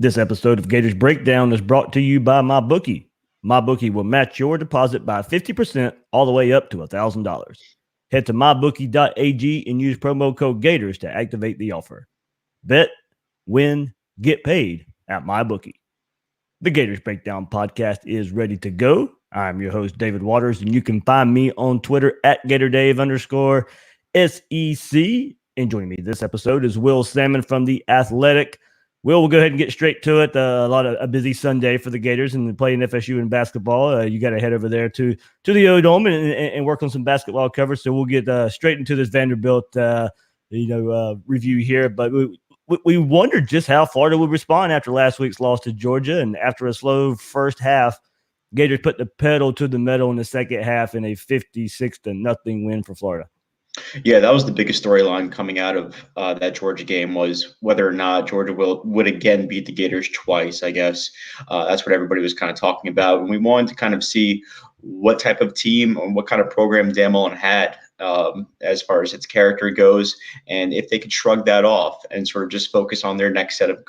This episode of Gators Breakdown is brought to you by MyBookie. MyBookie will match your deposit by 50% all the way up to $1,000. Head to mybookie.ag and use promo code Gators to activate the offer. Bet, win, get paid at MyBookie. The Gators Breakdown podcast is ready to go. I'm your host, David Waters, and you can find me on Twitter at GatorDave_SEC. And joining me this episode is Will Sammon from The Athletic. Will, we'll go ahead and get straight to it. A busy Sunday for the Gators and playing FSU in basketball. You got to head over there to the O-Dome and work on some basketball coverage. So we'll get straight into this Vanderbilt review here. But we wondered just how Florida would respond after last week's loss to Georgia, and after a slow first half, Gators put the pedal to the metal in the second half in a 56-0 win for Florida. Yeah, that was the biggest storyline coming out of that Georgia game, was whether or not Georgia would again beat the Gators twice, I guess. That's what everybody was kind of talking about. And we wanted to kind of see what type of team and what kind of program Dan Mullen had as far as its character goes, and if they could shrug that off and sort of just focus on their next set of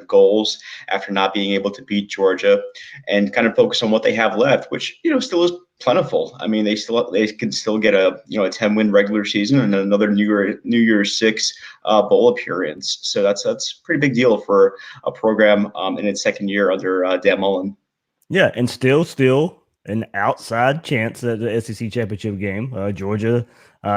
goals after not being able to beat Georgia, and kind of focus on what they have left, which still is plentiful. I mean, they can still get a 10-win regular season and another New Year's Six bowl appearance. So that's a pretty big deal for a program in its second year under Dan Mullen. Yeah, and still an outside chance at the SEC championship game. Georgia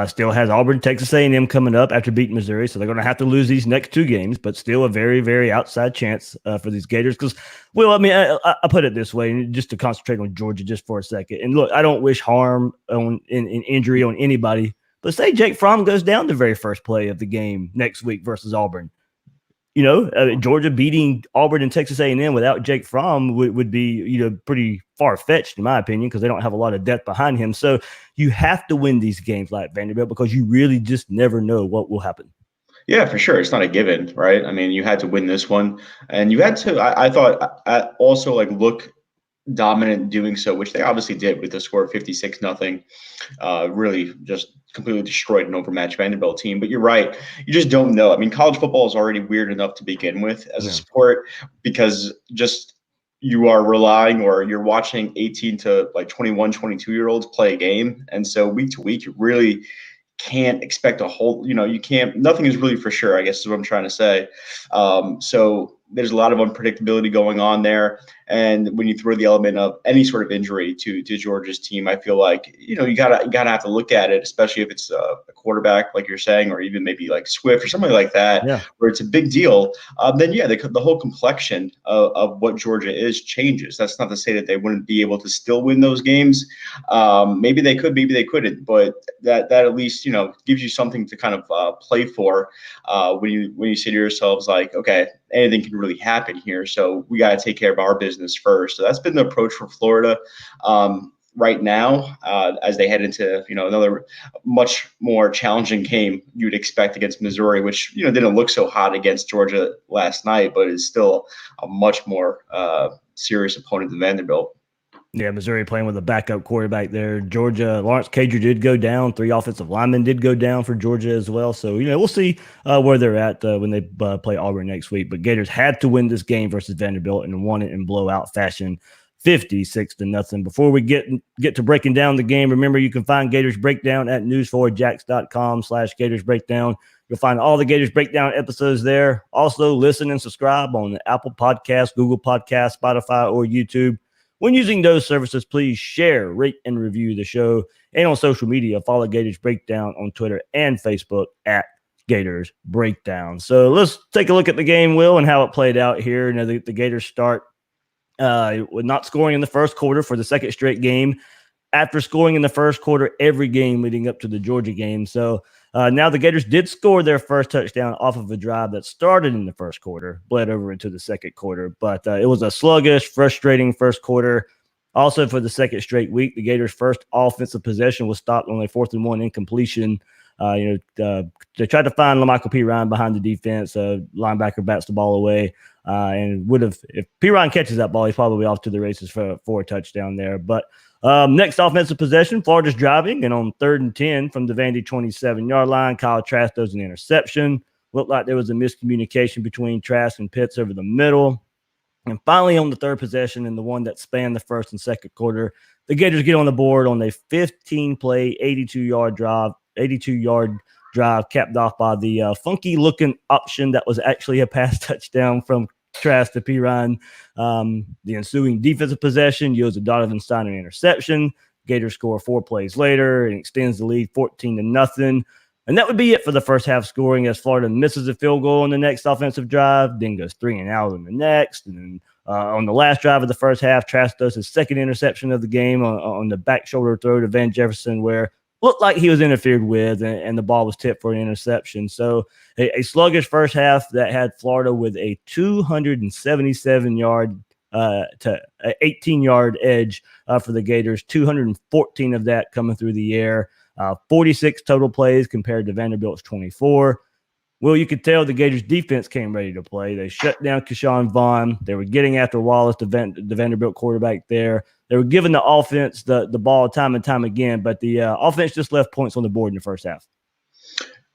still has Auburn, Texas A&M coming up after beating Missouri, so they're going to have to lose these next two games, but still a very, very outside chance for these Gators. Because, well, I mean, I put it this way, just to concentrate on Georgia just for a second. And look, I don't wish harm in injury on anybody, but say Jake Fromm goes down the very first play of the game next week versus Auburn. Georgia beating Auburn and Texas A&M without Jake Fromm would be, pretty far-fetched in my opinion, because they don't have a lot of depth behind him. So you have to win these games like Vanderbilt, because you really just never know what will happen. Yeah, for sure. It's not a given, right? I mean, you had to win this one, and you had to, I thought, also look dominant in doing so, which they obviously did with the score of 56-0. Really just completely destroyed an overmatched Vanderbilt team. But you're right. You just don't know. I mean, college football is already weird enough to begin with as a sport, because just you are relying, or you're watching 18 to 21, 22-year-olds play a game. And so week to week, you really can't expect a whole, nothing is really for sure, I guess is what I'm trying to say. So there's a lot of unpredictability going on there. And when you throw the element of any sort of injury to Georgia's team, I feel like, you gotta have to look at it, especially if it's a quarterback, like you're saying, or even maybe like Swift or something like that, where it's a big deal. Then, the whole complexion of what Georgia is changes. That's not to say that they wouldn't be able to still win those games. Maybe they could, maybe they couldn't, but that at least, gives you something to kind of play for when you say to yourselves, like, okay, anything can really happen here. So we got to take care of our business first. So that's been the approach for Florida right now, as they head into, another much more challenging game you'd expect against Missouri, which, didn't look so hot against Georgia last night, but is still a much more serious opponent than Vanderbilt. Yeah, Missouri playing with a backup quarterback there. Georgia, Lawrence Cager did go down. 3 offensive linemen did go down for Georgia as well. So, we'll see where they're at when they play Auburn next week. But Gators had to win this game versus Vanderbilt and won it in blowout fashion, 56-0. Before we get to breaking down the game, remember you can find Gators Breakdown at news4jax.com/Gators Breakdown. You'll find all the Gators Breakdown episodes there. Also, listen and subscribe on the Apple Podcasts, Google Podcasts, Spotify, or YouTube. When using those services, please share, rate, and review the show. And on social media, follow Gators Breakdown on Twitter and Facebook at Gators Breakdown. So let's take a look at the game, Will, and how it played out here. The Gators start with not scoring in the first quarter for the second straight game, after scoring in the first quarter every game leading up to the Georgia game. So now the Gators did score their first touchdown off of a drive that started in the first quarter, bled over into the second quarter. But it was a sluggish, frustrating first quarter. Also, for the second straight week, the Gators' first offensive possession was stopped on a 4th-and-1 incompletion. They tried to find LaMichael Pirine behind the defense. Linebacker bats the ball away, and would have, if Pirine catches that ball, he's probably off to the races for a touchdown there. But next offensive possession, Florida's driving, and on 3rd and 10 from the Vandy 27-yard line, Kyle Trask throws an interception. Looked like there was a miscommunication between Trask and Pitts over the middle. And finally, on the third possession and the one that spanned the first and second quarter, the Gators get on the board on a 15-play, 82-yard drive, capped off by the funky-looking option that was actually a pass touchdown from Trask to Pirine. The ensuing defensive possession yields a Donovan Steiner interception. Gators score 4 plays later and extends the lead 14-0. And that would be it for the first half scoring, as Florida misses a field goal on the next offensive drive, then goes 3-and-out on the next. And then on the last drive of the first half, Trask does his second interception of the game on the back shoulder throw to Van Jefferson, where looked like he was interfered with, and the ball was tipped for an interception. So a sluggish first half that had Florida with a 277-yard to 18-yard edge for the Gators, 214 of that coming through the air. 46 total plays compared to Vanderbilt's 24. Well, you could tell the Gators defense came ready to play. They shut down Keyshawn Vaughn. They were getting after Wallace, the Vanderbilt quarterback there. They were giving the offense the ball time and time again, but the offense just left points on the board in the first half.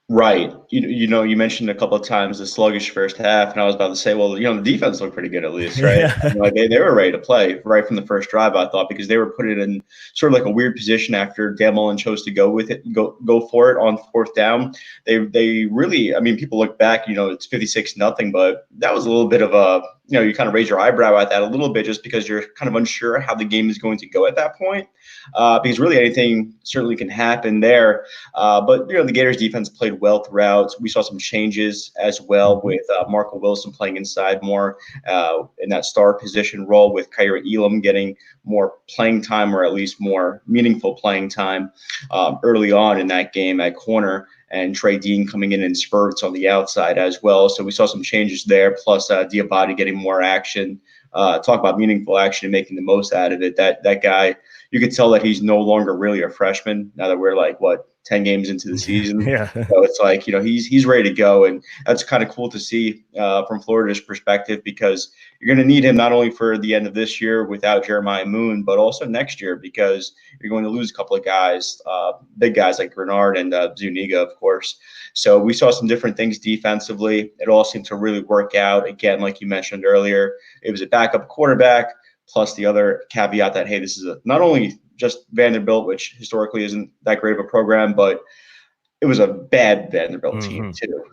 Right. You mentioned a couple of times the sluggish first half, and I was about to say, well, the defense looked pretty good at least, right? Yeah. Like they were ready to play right from the first drive, I thought, because they were put in sort of like a weird position after Dan Mullen chose to go with it, go for it on fourth down. They really, I mean, people look back, it's 56-0, but that was a little bit of a, you kind of raise your eyebrow at that a little bit just because you're kind of unsure how the game is going to go at that point. Because really anything certainly can happen there. But the Gators defense played well throughout. We saw some changes as well with Marco Wilson playing inside more in that star position role, with Kyra Elam getting more playing time, or at least more meaningful playing time early on in that game at corner, and Trey Dean coming in spurts on the outside as well. So we saw some changes there, plus Diabate getting more action. Talk about meaningful action and making the most out of it. That guy, you could tell that he's no longer really a freshman now that we're 10 games into the season. Yeah. So it's he's ready to go, and that's kind of cool to see from Florida's perspective, because you're going to need him not only for the end of this year without Jeremiah Moon, but also next year, because you're going to lose a couple of guys, big guys like Grenard and Zuniga, of course. So we saw some different things defensively. It all seemed to really work out. Again, like you mentioned earlier, it was a backup quarterback, plus the other caveat that, hey, this is not only just Vanderbilt, which historically isn't that great of a program, but it was a bad Vanderbilt team too.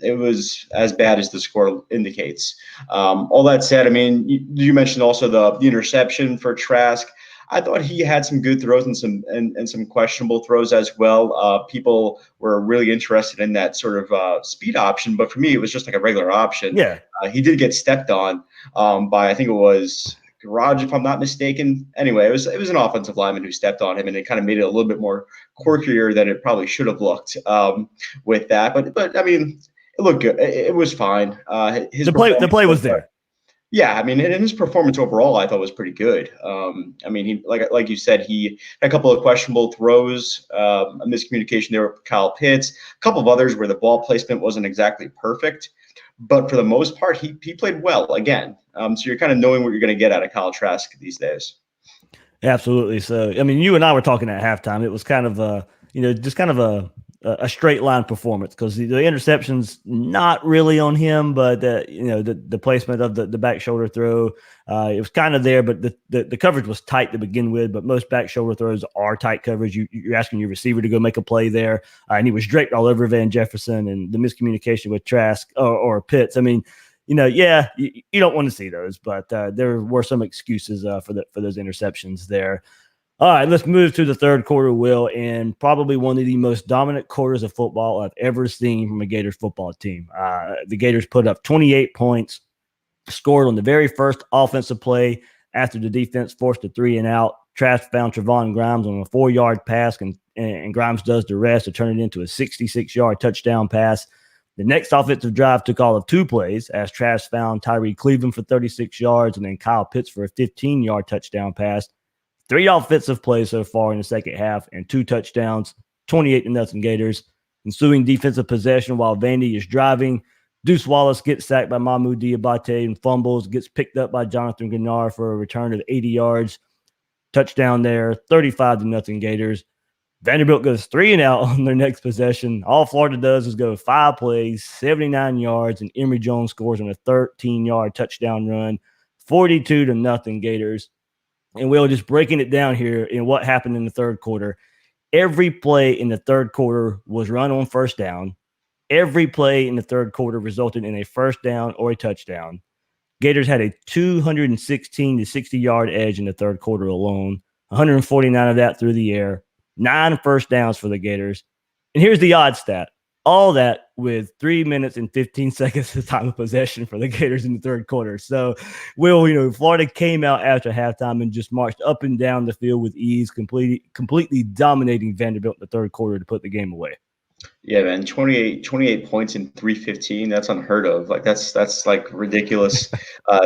It was as bad as the score indicates. All that said, I mean, you mentioned also the interception for Trask. I thought he had some good throws and some questionable throws as well. People were really interested in that sort of speed option, but for me, it was just like a regular option. Yeah. He did get stepped on by, I think it was Garage, if I'm not mistaken. Anyway, it was an offensive lineman who stepped on him, and it kind of made it a little bit more quirkier than it probably should have looked with that. But I mean, it looked good. It was fine. The play was there. Yeah, I mean, and his performance overall, I thought, was pretty good. I mean, he like you said, he had a couple of questionable throws, a miscommunication there with Kyle Pitts, a couple of others where the ball placement wasn't exactly perfect. But for the most part, he played well again. So you're kind of knowing what you're going to get out of Kyle Trask these days. Absolutely. So, I mean, you and I were talking at halftime. It was kind of just kind of a straight line performance, because the interception's not really on him, but the placement of the back shoulder throw, it was kind of there, but the coverage was tight to begin with. But most back shoulder throws are tight coverage. You're asking your receiver to go make a play there, and he was draped all over Van Jefferson, and the miscommunication with Trask or Pitts. I mean, you don't want to see those, but there were some excuses for those interceptions there. All right, let's move to the third quarter, Will, and probably one of the most dominant quarters of football I've ever seen from a Gators football team. The Gators put up 28 points, scored on the very first offensive play after the defense forced a 3-and-out. Trask found Trevon Grimes on a 4-yard pass, and Grimes does the rest to turn it into a 66-yard touchdown pass. The next offensive drive took all of 2 plays, as Trask found Tyree Cleveland for 36 yards and then Kyle Pitts for a 15-yard touchdown pass. 3 offensive plays so far in the second half and 2 touchdowns, 28-0 Gators. Ensuing defensive possession while Vandy is driving, Deuce Wallace gets sacked by Mahmoud Diabate and fumbles, gets picked up by Jonathan Grenard for a return of 80 yards. Touchdown there, 35-0 Gators. Vanderbilt goes 3-and-out on their next possession. All Florida does is go 5 plays, 79 yards, and Emory Jones scores on a 13-yard touchdown run, 42-0 Gators. And Will, just breaking it down here in what happened in the third quarter. Every play in the third quarter was run on first down. Every play in the third quarter resulted in a first down or a touchdown. Gators had a 216 to 60-yard edge in the third quarter alone, 149 of that through the air, 9 first downs for the Gators. And here's the odd stat. All that with 3 minutes and 15 seconds of time of possession for the Gators in the third quarter. So, Will, Florida came out after halftime and just marched up and down the field with ease, completely dominating Vanderbilt in the third quarter to put the game away. Yeah, man, 28 points in 3:15. That's unheard of. Like that's like ridiculous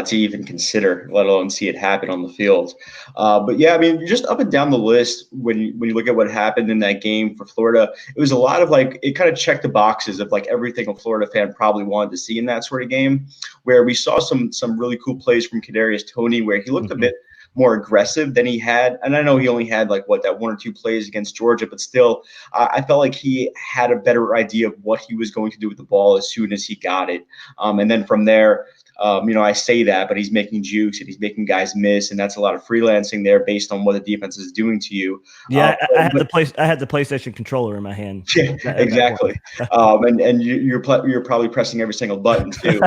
to even consider, let alone see it happen on the field. But yeah, I mean, just up and down the list when you look at what happened in that game for Florida, it was a lot of like it kind of checked the boxes of like everything a Florida fan probably wanted to see in that sort of game, where we saw some really cool plays from Kadarius Toney, where he looked a bit more aggressive than he had. And I know he only had like that 1 or 2 plays against Georgia, but still, I felt like he had a better idea of what he was going to do with the ball as soon as he got it. And then from there, I say that, but he's making jukes and he's making guys miss, and that's a lot of freelancing there based on what the defense is doing to you. Yeah, I had the PlayStation controller in my hand. Yeah, exactly. And you're probably pressing every single button too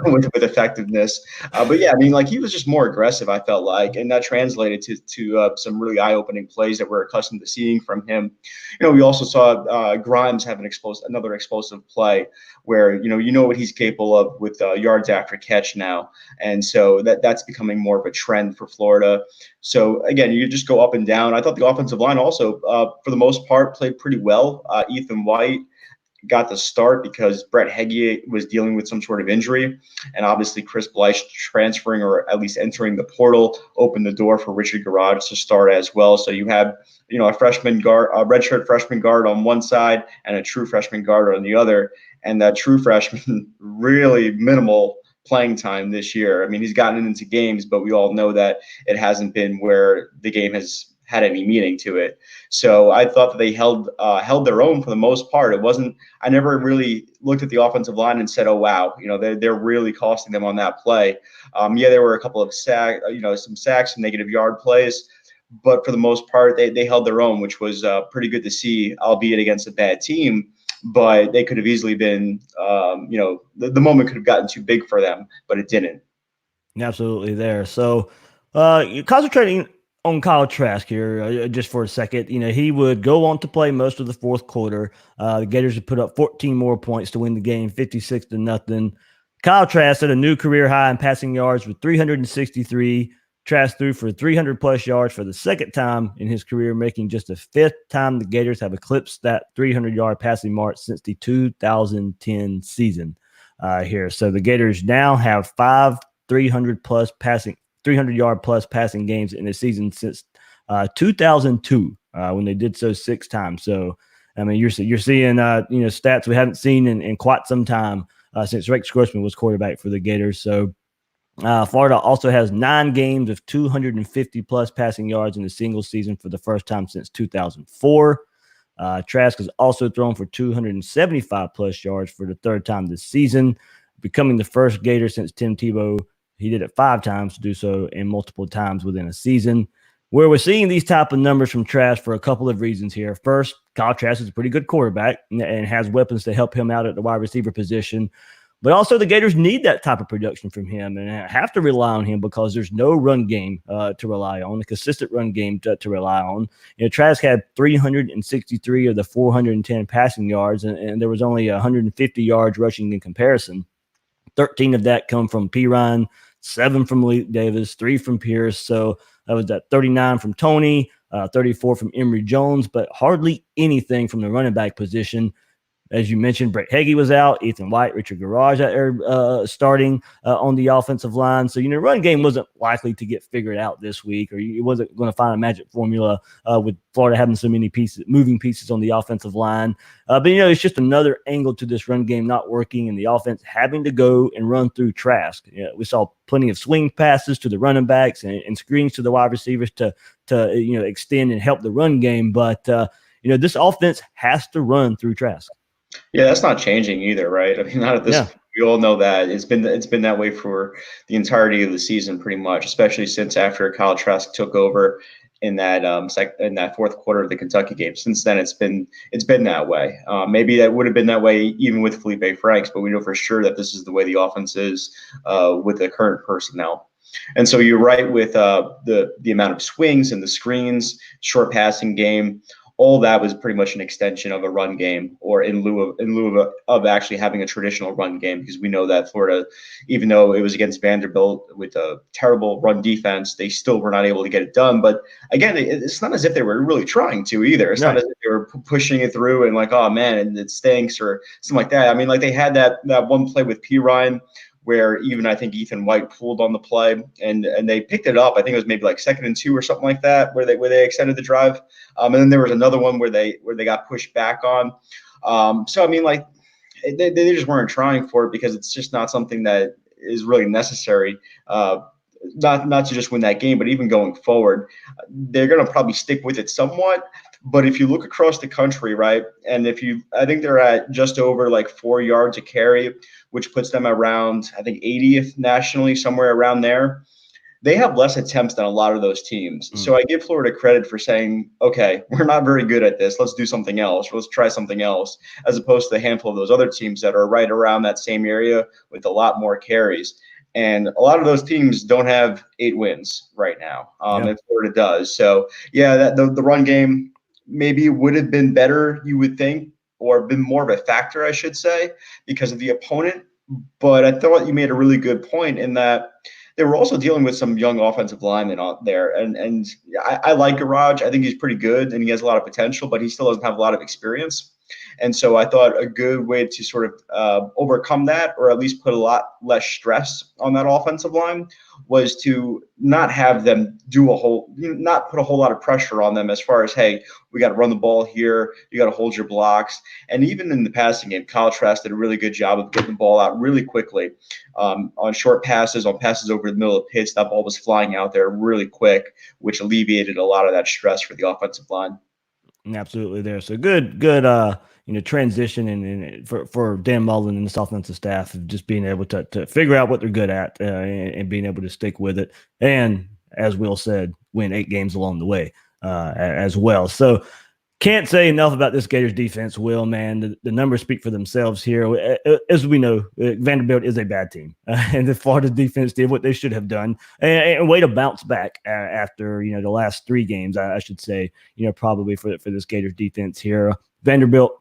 with effectiveness. But yeah, I mean, like he was just more aggressive. I felt like, and that translated to some really eye-opening plays that we're accustomed to seeing from him. We also saw Grimes have another explosive play where you know what he's capable of with yards after catch now, and so that's becoming more of a trend for Florida. So again, you just go up and down. I thought the offensive line also, for the most part, played pretty well. Ethan White got the start because Brett Heggie was dealing with some sort of injury, and obviously Chris Bleish transferring or at least entering the portal opened the door for Richard Garage to start as well. So you have a freshman guard, a redshirt freshman guard on one side, and a true freshman guard on the other. And that true freshman really minimal playing time this year. I mean, he's gotten into games, but we all know that it hasn't been where the game has had any meaning to it. So I thought that they held their own for the most part. It wasn't. I never really looked at the offensive line and said, "Oh wow, they're really costing them on that play." Yeah, there were a couple of some sacks, some negative yard plays, but for the most part, they held their own, which was pretty good to see, albeit against a bad team. But they could have easily been, the moment could have gotten too big for them, but it didn't. Absolutely there. So concentrating on Kyle Trask here just for a second. He would go on to play most of the fourth quarter. The Gators would put up 14 more points to win the game, 56-0. Kyle Trask set a new career high in passing yards with 363. Trask threw for 300-plus yards for the second time in his career, making just the 5th time the Gators have eclipsed that 300-yard passing mark since the 2010 season here. So the Gators now have 5 300-yard plus passing games in the season since 2002 when they did so 6 times. So, I mean, you're seeing stats we haven't seen in quite some time since Rex Grossman was quarterback for the Gators. So Florida also has 9 games of 250-plus passing yards in a single season for the first time since 2004. Trask has also thrown for 275-plus yards for the 3rd time this season, becoming the first Gator since Tim Tebow. He did it 5 times to do so, and multiple times within a season. Where we're seeing these type of numbers from Trask for a couple of reasons here. First, Kyle Trask is a pretty good quarterback and has weapons to help him out at the wide receiver position. But also the Gators need that type of production from him and have to rely on him because there's no run game to rely on, a consistent run game to rely on. Trask had 363 of the 410 passing yards, and there was only 150 yards rushing in comparison. 13 of that come from Perine, 7 from Malik Davis, 3 from Pierce. So that was that 39 from Toney, 34 from Emory Jones, but hardly anything from the running back position. As you mentioned, Brett Hagee was out, Ethan White, Richard Garage out there starting on the offensive line. So, run game wasn't likely to get figured out this week, or you wasn't going to find a magic formula with Florida having so many moving pieces on the offensive line. But it's just another angle to this run game not working and the offense having to go and run through Trask. We saw plenty of swing passes to the running backs and screens to the wide receivers to extend and help the run game. But this offense has to run through Trask. Yeah, that's not changing either, right? I mean, not at this. Yeah. We all know that it's been that way for the entirety of the season, pretty much. Especially since after Kyle Trask took over in that in that fourth quarter of the Kentucky game. Since then, it's been that way. Maybe that would have been that way even with Felipe Franks, but we know for sure that this is the way the offense is with the current personnel. And so you're right with the amount of swings and the screens, short passing game. All that was pretty much an extension of a run game, or in lieu of actually having a traditional run game, because we know that Florida, even though it was against Vanderbilt with a terrible run defense, they still were not able to get it done. But again, it's not as if they were really trying to either. It's not as if they were pushing it through and like, oh man, it stinks or something like that. I mean, like they had that one play with P. Ryan where even I think Ethan White pulled on the play and they picked it up. I think it was maybe like 2nd and 2 or something like that, where they extended the drive. And then there was another one where they got pushed back on. So I mean, like they just weren't trying for it because it's just not something that is really necessary. Not to just win that game, but even going forward, they're going to probably stick with it somewhat. But if you look across the country, right, and I think they're at just over like 4 yards a carry, which puts them around, I think, 80th nationally, somewhere around there. They have less attempts than a lot of those teams. So I give Florida credit for saying, okay, we're not very good at this. Let's do something else. Let's try something else, as opposed to the handful of those other teams that are right around that same area with a lot more carries. And a lot of those teams don't have 8 wins right now, and Florida does. So, yeah, the run game maybe would have been better, you would think, or been more of a factor, I should say, because of the opponent. But I thought you made a really good point in that they were also dealing with some young offensive linemen out there. And I like Garage. I think he's pretty good and he has a lot of potential, but he still doesn't have a lot of experience. And so I thought a good way to sort of overcome that, or at least put a lot less stress on that offensive line, was to not have them not put a whole lot of pressure on them as far as, hey, we got to run the ball here, you got to hold your blocks. And even in the passing game, Kyle Trask did a really good job of getting the ball out really quickly on short passes, on passes over the middle of pits. That ball was flying out there really quick, which alleviated a lot of that stress for the offensive line. Absolutely there. So good transition and for Dan Mullen and this offensive staff of just being able to figure out what they're good at and being able to stick with it. And as Will said, win 8 games along the way as well. So can't say enough about this Gators defense, Will, man. The numbers speak for themselves here. As we know, Vanderbilt is a bad team. And the Florida defense did what they should have done. And way to bounce back after, the last 3 games, I should say, probably for this Gators defense here. Vanderbilt,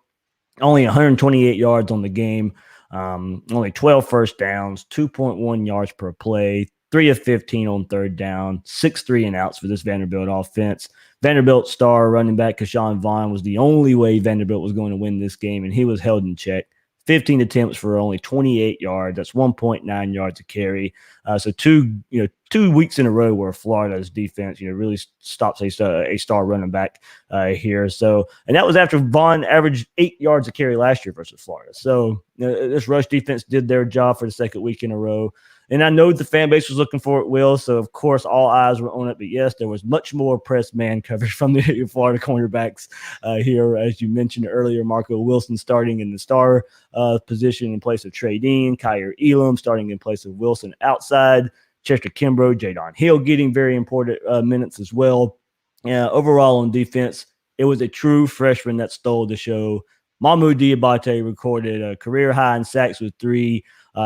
only 128 yards on the game, only 12 first downs, 2.1 yards per play, 3 of 15 on third down, 6 3 and outs for this Vanderbilt offense. Vanderbilt star running back Keyshawn Vaughn was the only way Vanderbilt was going to win this game, and he was held in check. 15 attempts for only 28 yards. That's 1.9 yards a carry. So 2 weeks in a row where Florida's defense, really stops a star running back here. So, and that was after Vaughn averaged 8 yards a carry last year versus Florida. So this rush defense did their job for the second week in a row. And I know the fan base was looking for it, Will. So, of course, all eyes were on it. But, yes, there was much more press man coverage from the Florida cornerbacks here. As you mentioned earlier, Marco Wilson starting in the star position in place of Trey Dean, Kyer Elam starting in place of Wilson outside, Chester Kimbrough, Jadon Hill getting very important minutes as well. Overall on defense, it was a true freshman that stole the show. Mahmoud Diabate recorded a career high in sacks with 3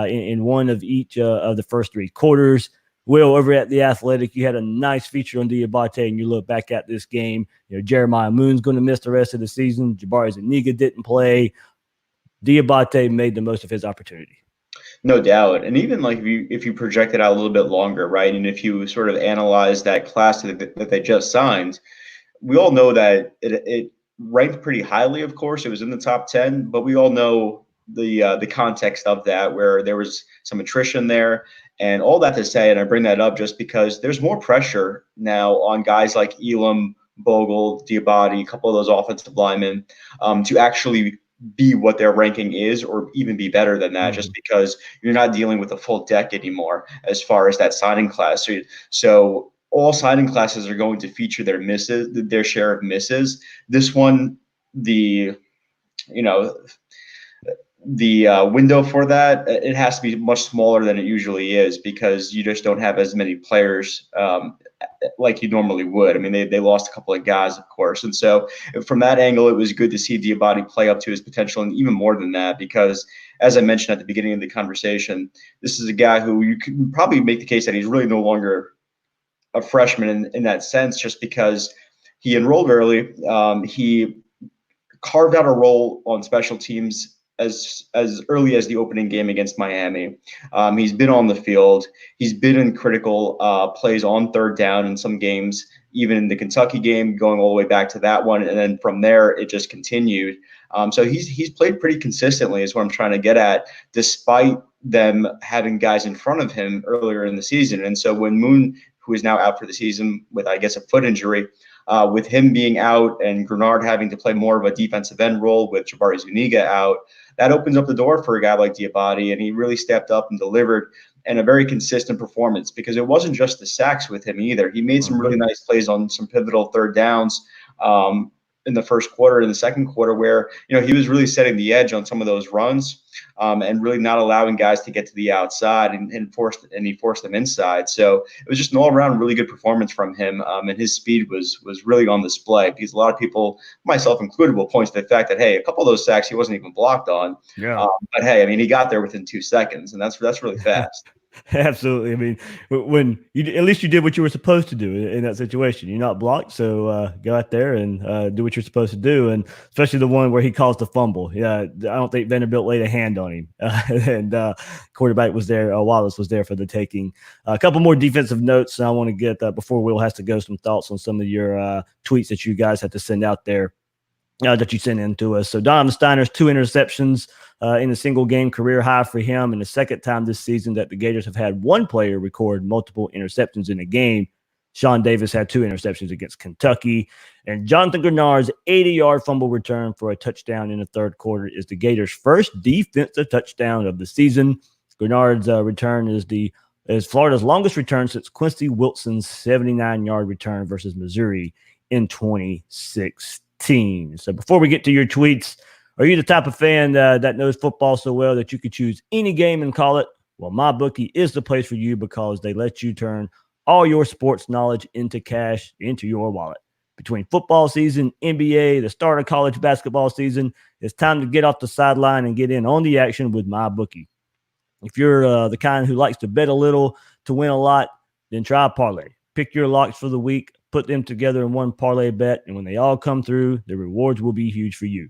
in one of each of the first 3 quarters. Will, over at The Athletic, you had a nice feature on Diabate, and you look back at this game. Jeremiah Moon's going to miss the rest of the season. Jabari Zuniga didn't play. Diabate made the most of his opportunity. No doubt. And even like if you project it out a little bit longer, right, and if you sort of analyze that class that they just signed, we all know that ranked pretty highly, of course. It was in the top 10, but we all know the context of that, where there was some attrition there. And all that to say, and I bring that up just because there's more pressure now on guys like Elam, Bogle, Diabate, a couple of those offensive linemen, to actually be what their ranking is, or even be better than that, just because you're not dealing with a full deck anymore as far as that signing class. So all signing classes are going to feature their share of misses. This one, the you know the window for that, it has to be much smaller than it usually is, because you just don't have as many players like you normally would. I mean, they lost a couple of guys, of course. And so from that angle, it was good to see Diabate play up to his potential, and even more than that, because as I mentioned at the beginning of the conversation, this is a guy who you can probably make the case that he's really no longer a freshman in that sense, just because he enrolled early. He carved out a role on special teams as early as the opening game against Miami. He's been on the field. He's been in critical plays on third down in some games, even in the Kentucky game, going all the way back to that one, and then from there it just continued. So he's played pretty consistently, is what I'm trying to get at, despite them having guys in front of him earlier in the season. And so when Moon, who is now out for the season with, I guess, a foot injury, with him being out and Grenard having to play more of a defensive end role with Jabari Zuniga out, that opens up the door for a guy like Diabate, and he really stepped up and delivered, and a very consistent performance, because it wasn't just the sacks with him either. He made some really nice plays on some pivotal third downs in the first quarter, in the second quarter, where he was really setting the edge on some of those runs, and really not allowing guys to get to the outside, and he forced them inside. So it was just an all around really good performance from him, and his speed was really on display, because a lot of people, myself included, will point to the fact that, hey, a couple of those sacks he wasn't even blocked on. Yeah. But hey, I mean, he got there within 2 seconds, and that's really fast. Absolutely. I mean, when at least you did what you were supposed to do in that situation. You're not blocked, so go out there and do what you're supposed to do. And especially the one where he caused the fumble. Yeah, I don't think Vanderbilt laid a hand on him, and quarterback was there. Wallace was there for the taking. A couple more defensive notes I want to get before Will has to go. Some thoughts on some of your tweets that you guys had to send out there. That you sent in to us. So Donovan Steiner's 2 interceptions in a single game, career high for him, and the second time this season that the Gators have had one player record multiple interceptions in a game. Sean Davis had 2 interceptions against Kentucky, and Jonathan Grenard's 80-yard fumble return for a touchdown in the third quarter is the Gators' first defensive touchdown of the season. Grenard's return is Florida's longest return since Quincy Wilson's 79-yard return versus Missouri in 2016. So before we get to your tweets, are you the type of fan that knows football so well that you could choose any game and call it? Well, MyBookie is the place for you, because they let you turn all your sports knowledge into cash into your wallet. Between football season, NBA, the start of college basketball season, it's time to get off the sideline and get in on the action with MyBookie. If you're the kind who likes to bet a little to win a lot, then try a parlay. Pick your locks for the week, put them together in one parlay bet, and when they all come through, the rewards will be huge for you.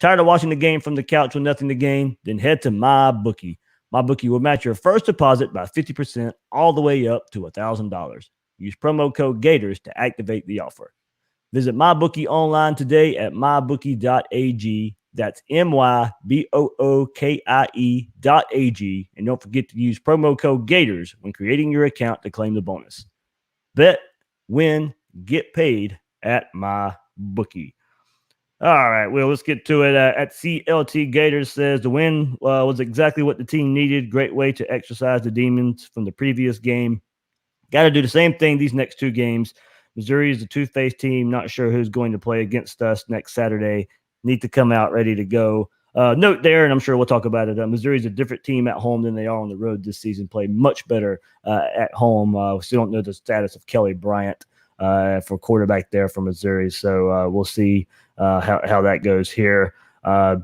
Tired of watching the game from the couch with nothing to gain? Then head to MyBookie. MyBookie will match your first deposit by 50% all the way up to $1,000. Use promo code Gators to activate the offer. Visit MyBookie online today at mybookie.ag. That's MYBOOKIE.ag. And don't forget to use promo code Gators when creating your account to claim the bonus. Bet, win, get paid at MyBookie. All right, well, let's get to it. At CLT Gators says the win was exactly what the team needed. Great way to exercise the demons from the previous game. Got to do the same thing these next 2 games. Missouri is a two-faced team. Not sure who's going to play against us next Saturday. Need to come out ready to go. Note there, and I'm sure we'll talk about it, Missouri is a different team at home than they are on the road this season. Play much better at home. We still don't know the status of Kelly Bryant for quarterback there for Missouri. So we'll see how that goes here.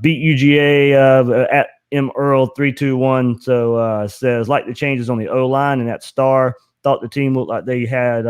Beat UGA at M. Earl 321. So says, like the changes on the O-line and that star. Thought the team looked like they had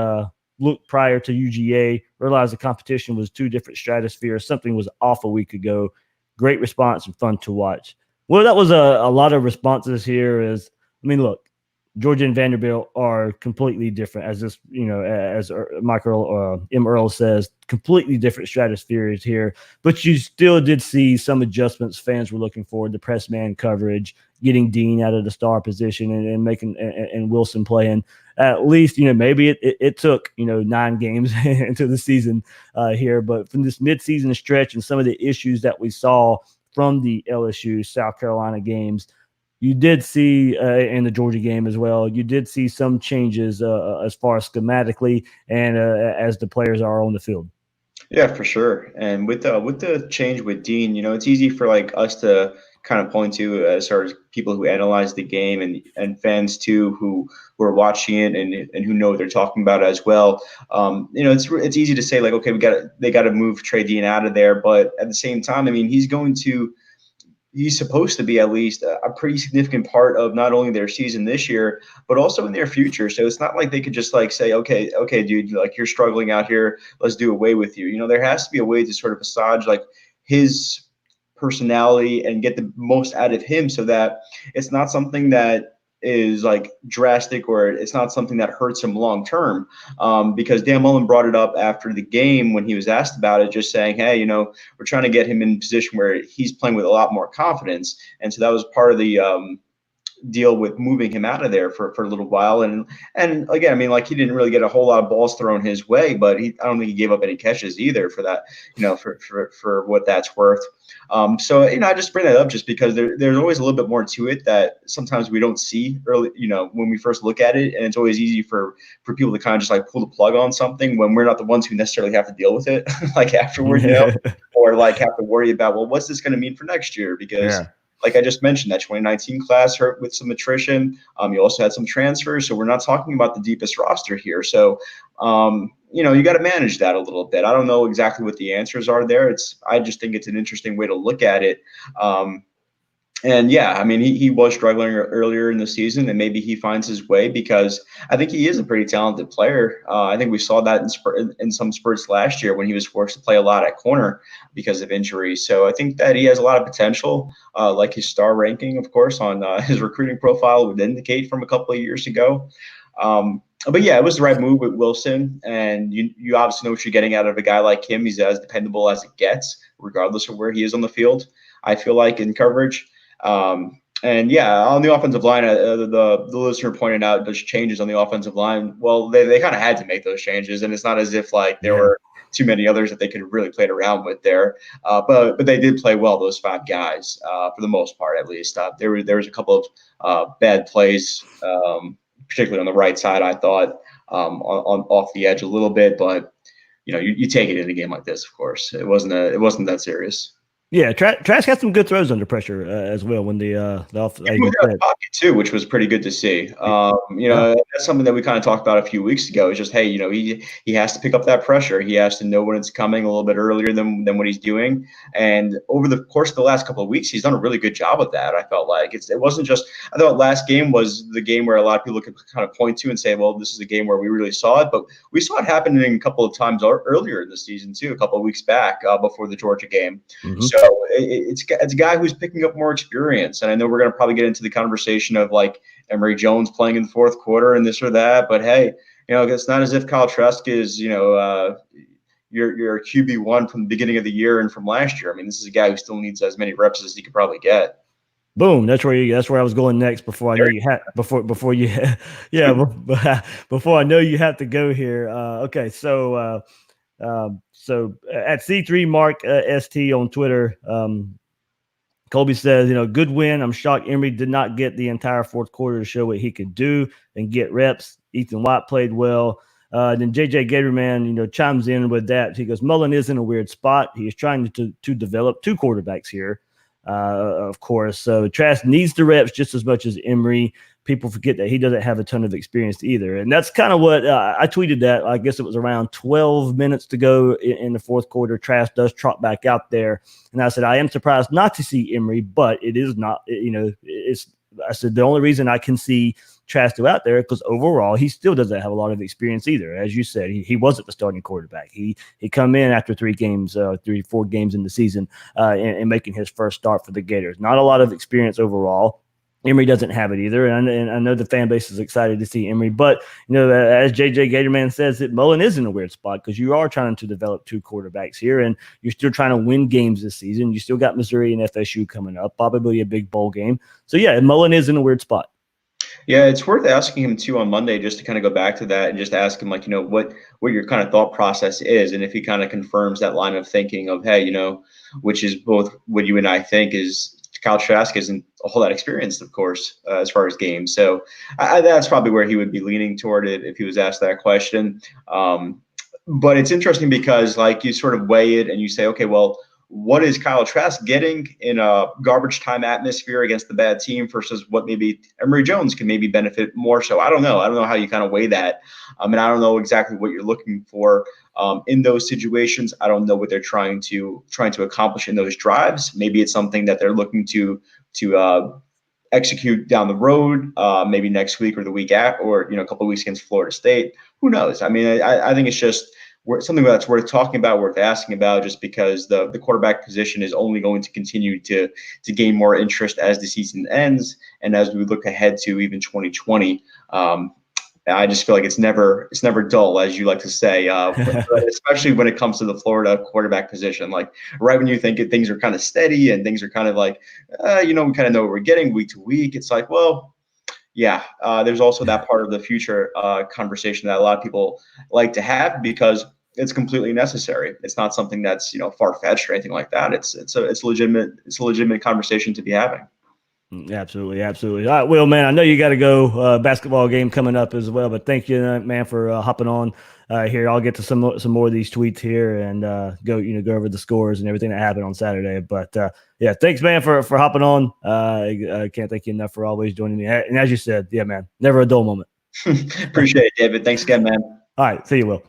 looked prior to UGA. Realized the competition was 2 different stratospheres. Something was off a week ago. Great response and fun to watch. Well, that was a lot of responses here. Look, Georgia and Vanderbilt are completely different, as this, as Michael M. Earl says, completely different stratospheres here. But you still did see some adjustments fans were looking for: the press man coverage, getting Dean out of the star position, and making and Wilson playing. At least, maybe it took 9 games into the season here, but from this midseason stretch and some of the issues that we saw from the LSU South Carolina games, you did see in the Georgia game as well, you did see some changes as far as schematically and as the players are on the field. Yeah, for sure. And with the change with Dean, it's easy for like us to kind of point to as far as people who analyze the game and fans too who are watching it and who know what they're talking about as well. It's easy to say like, okay, they got to move Trey Dean out of there, but at the same time, I mean, he's supposed to be at least a pretty significant part of not only their season this year, but also in their future. So it's not like they could just like say, okay, dude, like you're struggling out here, let's do away with you. There has to be a way to sort of massage like his personality and get the most out of him so that it's not something that is like drastic or it's not something that hurts him long term. Because Dan Mullen brought it up after the game when he was asked about it, just saying, hey, we're trying to get him in a position where he's playing with a lot more confidence. And so that was part of the deal with moving him out of there for a little while. And again, I mean, like he didn't really get a whole lot of balls thrown his way, but I don't think he gave up any catches either for that, for what that's worth. So I just bring that up just because there's always a little bit more to it that sometimes we don't see early, when we first look at it, and it's always easy for people to kind of just like pull the plug on something when we're not the ones who necessarily have to deal with it like afterward, or like have to worry about, well, what's this going to mean for next year? Because like I just mentioned, that 2019 class hurt with some attrition. You also had some transfers, so we're not talking about the deepest roster here. So, you got to manage that a little bit. I don't know exactly what the answers are there. I just think it's an interesting way to look at it. And yeah, I mean, he was struggling earlier in the season, and maybe he finds his way because I think he is a pretty talented player. I think we saw that in some spurts last year when he was forced to play a lot at corner because of injury. So I think that he has a lot of potential, like his star ranking, of course, on his recruiting profile would indicate from a couple of years ago. But yeah, it was the right move with Wilson, and you obviously know what you're getting out of a guy like him. He's as dependable as it gets, regardless of where he is on the field. I feel like in coverage. And yeah, on the offensive line, the listener pointed out those changes on the offensive line. Well, they kind of had to make those changes, and it's not as if like there were too many others that they could have really played around with there. But they did play well, those 5 guys, for the most part, at least. There was a couple of bad plays, particularly on the right side, I thought, on off the edge a little bit. But you take it in a game like this, of course. It wasn't that serious. Yeah, Trask had some good throws under pressure as well when the off. He moved out of the pocket too, which was pretty good to see. That's something that we kind of talked about a few weeks ago. It's just, hey, he has to pick up that pressure. He has to know when it's coming a little bit earlier than what he's doing. And over the course of the last couple of weeks, he's done a really good job of that. I felt like it wasn't just. I thought last game was the game where a lot of people could kind of point to and say, well, this is a game where we really saw it. But we saw it happening a couple of times earlier in the season too, a couple of weeks back before the Georgia game. Mm-hmm. So it's a guy who's picking up more experience. And I know we're going to probably get into the conversation of like Emory Jones playing in the fourth quarter and this or that. But hey, it's not as if Kyle Trask is, your QB1 from the beginning of the year and from last year. I mean, this is a guy who still needs as many reps as he could probably get. Boom. That's where I was going next before I know you had before you before I know you have to go here. Okay. So at C3 Mark ST on Twitter, Colby says, good win. I'm shocked Emory did not get the entire fourth quarter to show what he could do and get reps. Ethan White played well. Then JJ Gatorman, chimes in with that. He goes, Mullen is in a weird spot. He is trying to develop 2 quarterbacks here, of course. So Trask needs the reps just as much as Emory. People forget that he doesn't have a ton of experience either. And that's kind of what I tweeted that. I guess it was around 12 minutes to go in the fourth quarter. Trask does trot back out there. And I said, I am surprised not to see Emory, but it is not, I said, the only reason I can see Trask out there because overall he still doesn't have a lot of experience either. As you said, he wasn't the starting quarterback. He come in after 4 games in the season and making his first start for the Gators. Not a lot of experience overall. Emory doesn't have it either, and I know the fan base is excited to see Emory. But as JJ Gatorman says, that Mullen is in a weird spot because you are trying to develop two quarterbacks here, and you're still trying to win games this season. You still got Missouri and FSU coming up, probably a big bowl game. So yeah, Mullen is in a weird spot. Yeah, it's worth asking him too on Monday just to kind of go back to that and just ask him like, what your kind of thought process is, and if he kind of confirms that line of thinking of, hey, which is both what you and I think is Kyle Trask isn't a whole lot experienced, of course, as far as games. So that's probably where he would be leaning toward it if he was asked that question. But it's interesting because like you sort of weigh it and you say, okay, well, what is Kyle Trask getting in a garbage time atmosphere against the bad team versus what maybe Emory Jones can maybe benefit more so? I don't know. I don't know how you kind of weigh that. And I don't know exactly what you're looking for in those situations. I don't know what they're trying to accomplish in those drives. Maybe it's something that they're looking to execute down the road, maybe next week or the week after, or a couple of weeks against Florida State. Who knows? I mean, I think it's just something that's worth talking about, worth asking about, just because the quarterback position is only going to continue to gain more interest as the season ends and as we look ahead to even 2020. I just feel like it's never dull, as you like to say, especially when it comes to the Florida quarterback position. Like right when you think things are kind of steady and things are kind of like, we kind of know what we're getting week to week. It's like, well, yeah, there's also that part of the future conversation that a lot of people like to have because it's completely necessary. It's not something that's far fetched or anything like that. It's a legitimate conversation to be having. Absolutely, absolutely. All right, Will, man, I know you got to go. Basketball game coming up as well, but thank you, man, for hopping on here. I'll get to some more of these tweets here and go over the scores and everything that happened on Saturday. But yeah, thanks, man, for hopping on. I can't thank you enough for always joining me. And as you said, yeah, man, never a dull moment. Appreciate it, David. Thanks again, man. All right, see you, Will.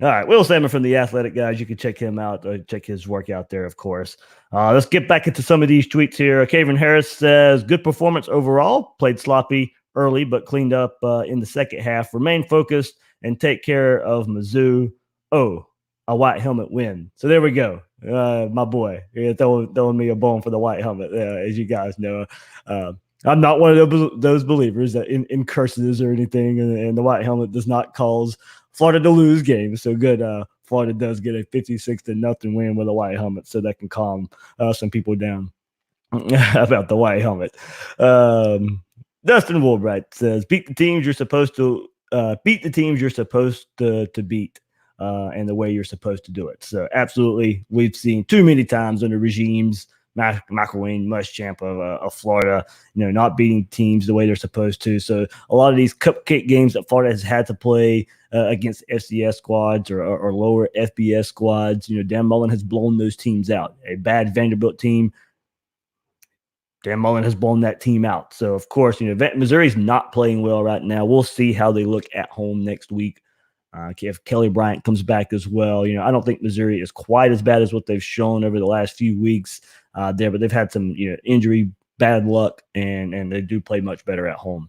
All right, Will Sammon from the Athletic Guys. You can check him out. Check his work out there, of course. Let's get back into some of these tweets here. Kevin Harris says, good performance overall. Played sloppy early, but cleaned up in the second half. Remain focused and take care of Mizzou. Oh, a white helmet win. So there we go. My boy, throwing me a bone for the white helmet, as you guys know. I'm not one of those believers that in curses or anything, and the white helmet does not cause Florida to lose games. So good. Florida does get a 56-0 win with a white helmet, so that can calm some people down about the white helmet. Dustin Woolbright says, beat the teams you're supposed to beat. And the way you're supposed to do it. So absolutely, we've seen too many times under regimes, McElwain, Muschamp of Florida, not beating teams the way they're supposed to. So a lot of these cupcake games that Florida has had to play against FCS squads or lower FBS squads, Dan Mullen has blown those teams out. A bad Vanderbilt team, Dan Mullen has blown that team out. So of course, Missouri's not playing well right now. We'll see how they look at home next week. If Kelly Bryant comes back as well, I don't think Missouri is quite as bad as what they've shown over the last few weeks there, but they've had some injury, bad luck, and they do play much better at home.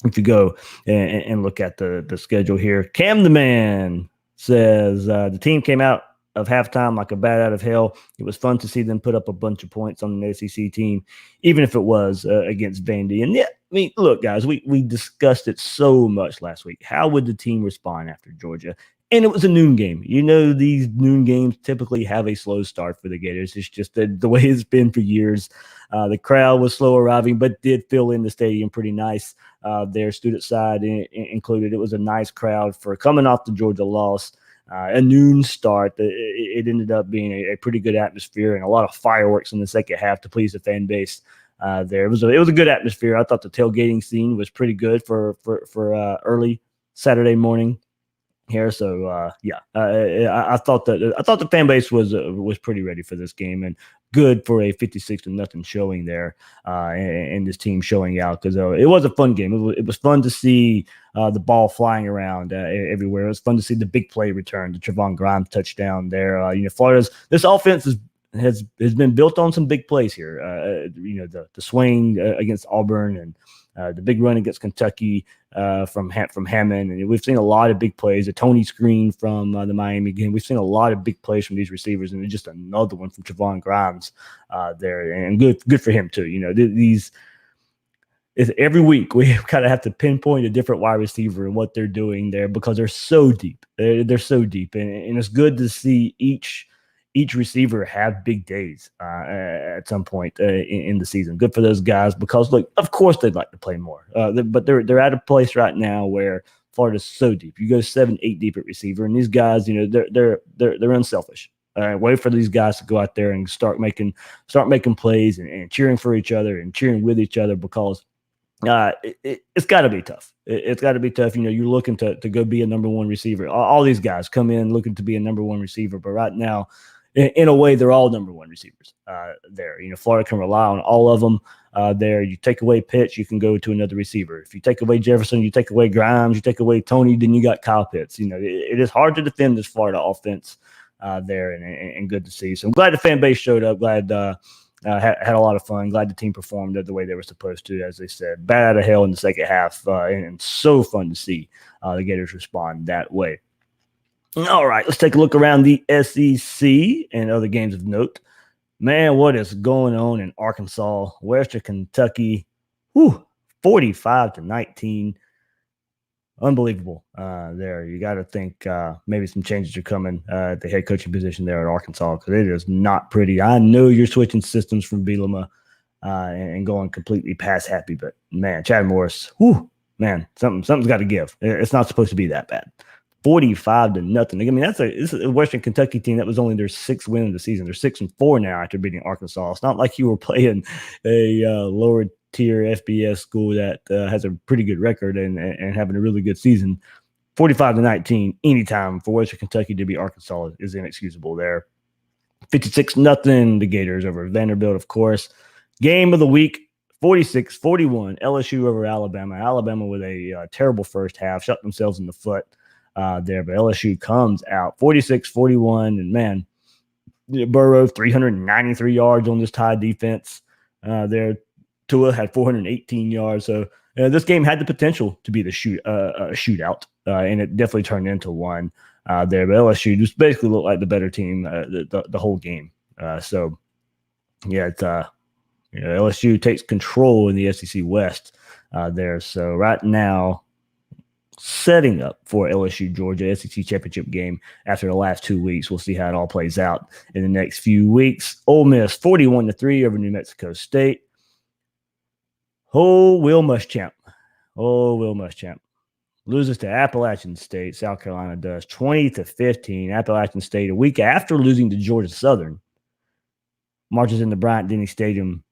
If you go and look at the schedule here, Cam the Man says the team came out of halftime like a bat out of hell. It was fun to see them put up a bunch of points on an ACC team, even if it was against Vandy. And yeah, I mean, look, guys, we discussed it so much last week. How would the team respond after Georgia? And it was a noon game. These noon games typically have a slow start for the Gators. It's just the way it's been for years. The crowd was slow arriving, but did fill in the stadium pretty nice. Their student side included. It was a nice crowd for coming off the Georgia loss. A noon start. It ended up being a pretty good atmosphere and a lot of fireworks in the second half to please the fan base. There it was a good atmosphere. I thought the tailgating scene was pretty good for early Saturday morning here. So I thought the fan base was pretty ready for this game and good for a 56-0 showing there, and this team showing out because it was a fun game. It was fun to see the ball flying around everywhere. It was fun to see the big play return, the Trevon Grimes touchdown there. Florida's this offense has been built on some big plays here. The swing against Auburn and the big run against Kentucky from Hammond. And we've seen a lot of big plays. A Tony screen from the Miami game. We've seen a lot of big plays from these receivers, and just another one from Trevon Grimes there. And good for him too. every week we kind of have to pinpoint a different wide receiver and what they're doing there because they're so deep. They're so deep, and it's good to see each receiver have big days at some point in the season. Good for those guys because, look, of course they'd like to play more, but they're at a place right now where Florida's so deep. You go 7-8 deep at receiver, and these guys, they're unselfish. Wait for these guys to go out there and start making plays and cheering for each other and cheering with each other because it's got to be tough. It's got to be tough. You're looking to go be a number one receiver. All these guys come in looking to be a number one receiver, but right now, in a way, they're all number one receivers there. Florida can rely on all of them there. You take away Pitts, you can go to another receiver. If you take away Jefferson, you take away Grimes, you take away Tony, then you got Kyle Pitts. It is hard to defend this Florida offense there, and good to see. So I'm glad the fan base showed up. Glad had a lot of fun. Glad the team performed the way they were supposed to, as they said. Bad out of hell in the second half, and so fun to see the Gators respond that way. All right, let's take a look around the SEC and other games of note. Man, what is going on in Arkansas, Western Kentucky? 45-19. Unbelievable there. You got to think maybe some changes are coming at the head coaching position there at Arkansas because it is not pretty. I know you're switching systems from Bielema and going completely pass happy, but man, Chad Morris, man, something's got to give. It's not supposed to be that bad. 45-0. I mean, it's a Western Kentucky team that was only their sixth win of the season. They're 6-4 now after beating Arkansas. It's not like you were playing a lower tier FBS school that has a pretty good record and having a really good season. 45-19 anytime for Western Kentucky to beat Arkansas is inexcusable there. 56-0 the Gators over Vanderbilt, of course. Game of the week, 46-41 LSU over Alabama. Alabama with a terrible first half, shot themselves in the foot there, but LSU comes out 46-41, and man, Burrow 393 yards on this Tide defense there. Tua had 418 yards, so this game had the potential to be the shootout, and it definitely turned into one there. But LSU just basically looked like the better team the whole game. So yeah, it's LSU takes control in the SEC West there. So right now, setting up for LSU Georgia SEC championship game after the last 2 weeks. We'll see how it all plays out in the next few weeks. Ole Miss 41-3 over New Mexico State. Will Muschamp loses to Appalachian State. South Carolina does 20-15. Appalachian State, a week after losing to Georgia Southern, marches into Bryant-Denny Stadium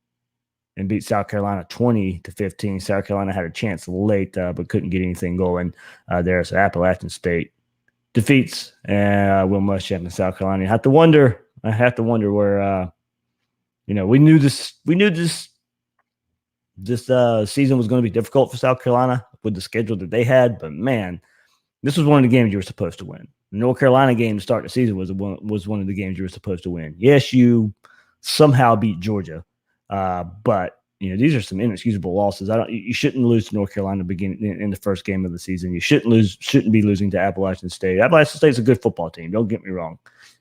and beat South Carolina 20-15. South Carolina had a chance late, but couldn't get anything going there. So Appalachian State defeats Will Muschamp in South Carolina. I have to wonder where we knew this season was going to be difficult for South Carolina with the schedule that they had, but man, this was one of the games you were supposed to win. The North Carolina game to start the season was one of the games you were supposed to win. Yes, you somehow beat Georgia, but these are some inexcusable losses. You shouldn't lose to North Carolina in the first game of the season. You shouldn't be losing to Appalachian State. Appalachian State's a good football team. Don't get me wrong,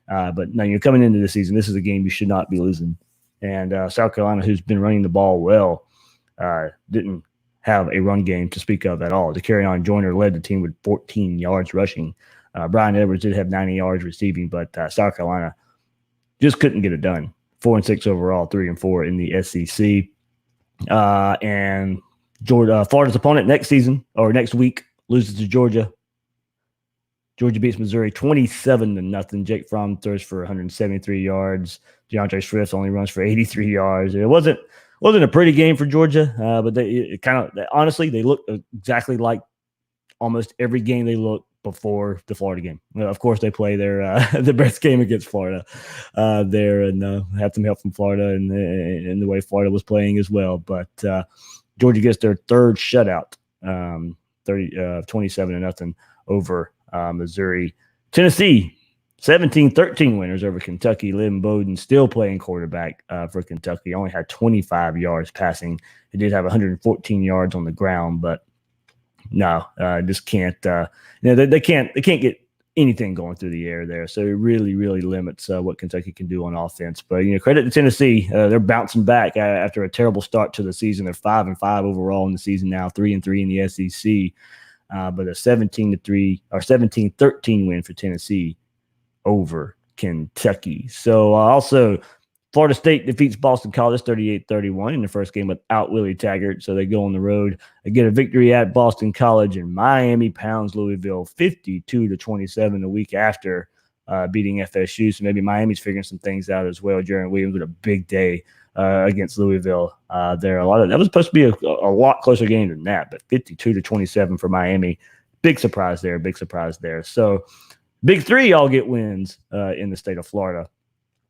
but no, you're coming into the season. This is a game you should not be losing. And South Carolina, who's been running the ball well, didn't have a run game to speak of at all. DeCarrion Joyner led the team with 14 yards rushing. Brian Edwards did have 90 yards receiving, but South Carolina just couldn't get it done. 4-6 overall, 3-4 in the SEC. And Florida's opponent next week loses to Georgia. Georgia beats Missouri 27-0. Jake Fromm throws for 173 yards. DeAndre Swift only runs for 83 yards. It wasn't a pretty game for Georgia, but honestly, they looked exactly like almost every game they looked before the Florida game. Of course, they play the best game against Florida there, and had some help from Florida and the way Florida was playing as well. But Georgia gets their third shutout, 27-0 over Missouri. Tennessee 17-13 winners over Kentucky. Lynn Bowden still playing quarterback for Kentucky. Only had 25 yards passing. He did have 114 yards on the ground, but no, just can't. They can't get anything going through the air there. So it really, really limits what Kentucky can do on offense. But, credit to Tennessee. They're bouncing back after a terrible start to the season. They're 5-5 overall in the season now, 3-3 in the SEC. But a 17-3 or 17-13 win for Tennessee over Kentucky. So also Florida State defeats Boston College 38-31 in the first game without Willie Taggart. So they go on the road. They get a victory at Boston College, and Miami pounds Louisville 52-27 the week after beating FSU. So maybe Miami's figuring some things out as well. Jaron Williams with a big day against Louisville there. That was supposed to be a lot closer game than that, but 52-27 for Miami. Big surprise there. So Big Three all get wins in the state of Florida.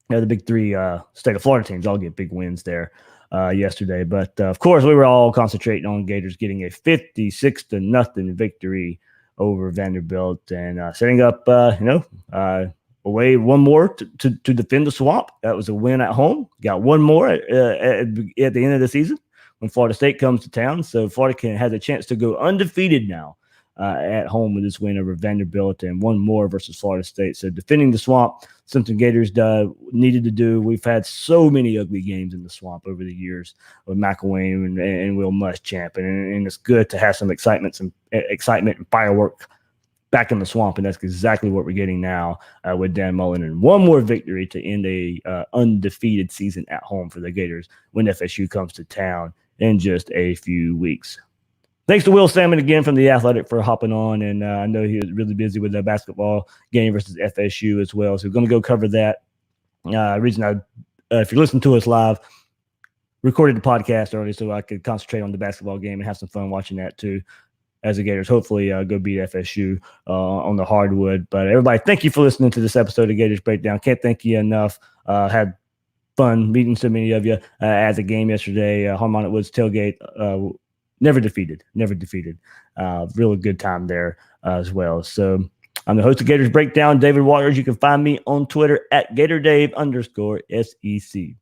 The Big Three state of Florida teams all get big wins there yesterday. But, of course, we were all concentrating on Gators getting a 56-0 victory over Vanderbilt and setting up, away one more to defend the Swamp. That was a win at home. Got one more at the end of the season when Florida State comes to town. So Florida has a chance to go undefeated now at home with this win over Vanderbilt, and one more versus Florida State. So defending the Swamp, something Gators needed to do. We've had so many ugly games in the Swamp over the years with McElwain and Will Muschamp, and it's good to have some excitement and firework back in the Swamp, and that's exactly what we're getting now with Dan Mullen, and one more victory to end a undefeated season at home for the Gators when FSU comes to town in just a few weeks. Thanks to Will Sammon again from The Athletic for hopping on, and I know he was really busy with the basketball game versus FSU as well, so we're going to go cover that. If you're listening to us live, recorded the podcast early so I could concentrate on the basketball game and have some fun watching that too, as the Gators hopefully go beat FSU on the hardwood. But everybody, thank you for listening to this episode of Gators Breakdown. Can't thank you enough. Had fun meeting so many of you at the game yesterday. Harmonic Woods tailgate. Never defeated. Really good time there as well. So I'm the host of Gators Breakdown, David Waters. You can find me on Twitter at GatorDave_SEC.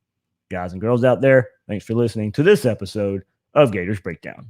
Guys and girls out there, thanks for listening to this episode of Gators Breakdown.